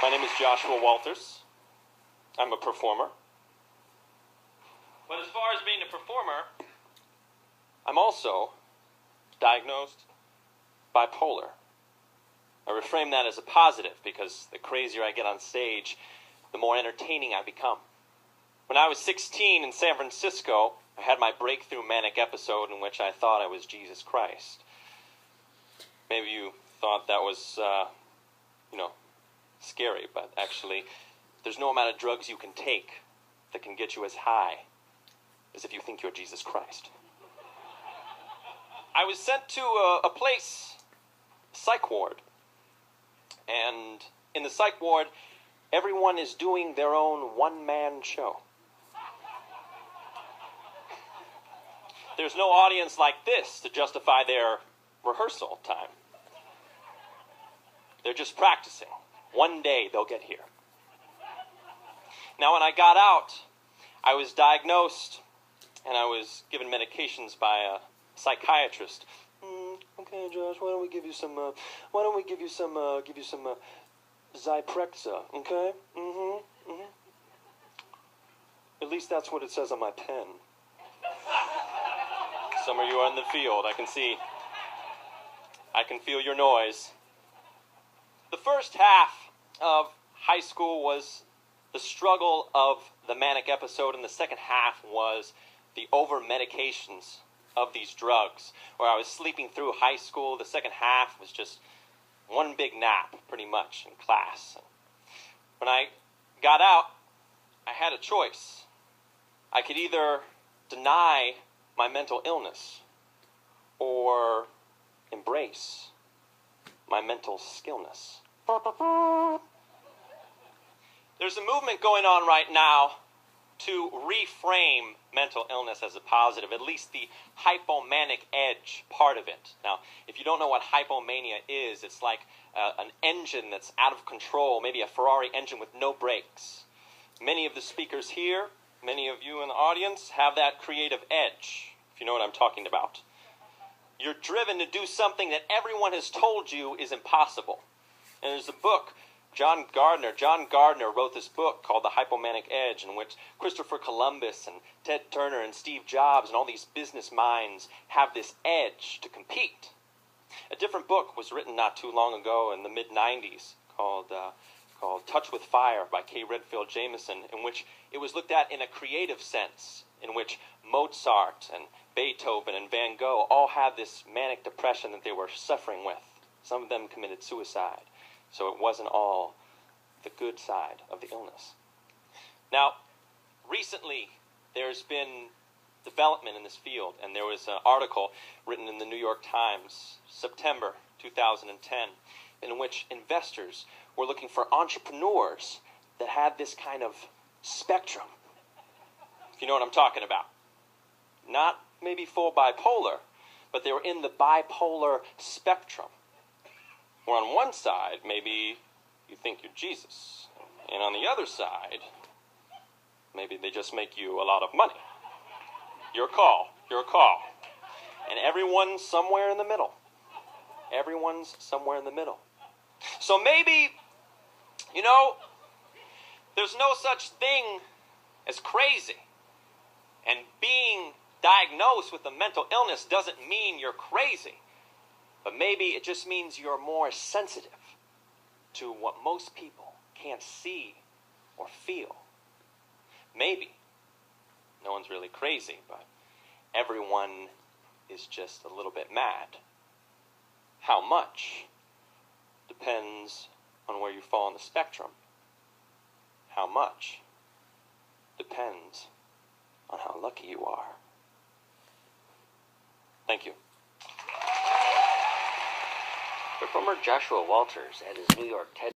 My name is Joshua Walters. I'm a performer. But as far as being a performer, I'm also diagnosed bipolar. I reframe that as a positive because the crazier I get on stage, the more entertaining I become. When I was 16 in San Francisco, I had my breakthrough manic episode in which I thought I was Jesus Christ. Maybe you thought that was, scary, but actually, there's no amount of drugs you can take that can get you as high as if you think you're Jesus Christ. I was sent to a place, psych ward, and in the psych ward, everyone is doing their own one-man show. There's no audience like this to justify their rehearsal time. They're just practicing. One day they'll get here. Now, when I got out, I was diagnosed and I was given medications by a psychiatrist. Okay, Josh, why don't we give you some Zyprexa, okay? At least that's what it says on my pen. Some of you are in the field. I can feel your noise. The first half of high school was the struggle of the manic episode, and the second half was the over-medications of these drugs, where I was sleeping through high school. The second half was just one big nap, pretty much, in class. When I got out, I had a choice. I could either deny my mental illness or embrace my mental skillness. There's a movement going on right now to reframe mental illness as a positive, at least the hypomanic edge part of it. Now, if you don't know what hypomania is, it's like an engine that's out of control, maybe a Ferrari engine with no brakes. Many of the speakers here, many of you in the audience, have that creative edge, if you know what I'm talking about. You're driven to do something that everyone has told you is impossible. And there's a book, John Gardner wrote this book called The Hypomanic Edge, in which Christopher Columbus and Ted Turner and Steve Jobs and all these business minds have this edge to compete. A different book was written not too long ago in the mid-90s called Touch with Fire by K. Redfield Jamison, in which it was looked at in a creative sense, in which Mozart and Beethoven and Van Gogh all had this manic depression that they were suffering with. Some of them committed suicide. So it wasn't all the good side of the illness. Now, recently, there's been development in this field, and there was an article written in the New York Times, September 2010, in which investors were looking for entrepreneurs that had this kind of spectrum, if you know what I'm talking about. Not maybe full bipolar, but they were in the bipolar spectrum. Where on one side, maybe you think you're Jesus. And on the other side, maybe they just make you a lot of money. Your call. And everyone's somewhere in the middle. So maybe, there's no such thing as crazy. And being diagnosed with a mental illness doesn't mean you're crazy. But maybe it just means you're more sensitive to what most people can't see or feel. Maybe no one's really crazy, but everyone is just a little bit mad. How much depends on where you fall on the spectrum. How much depends on how lucky you are. Thank you. Performer Joshua Walters at his New York TED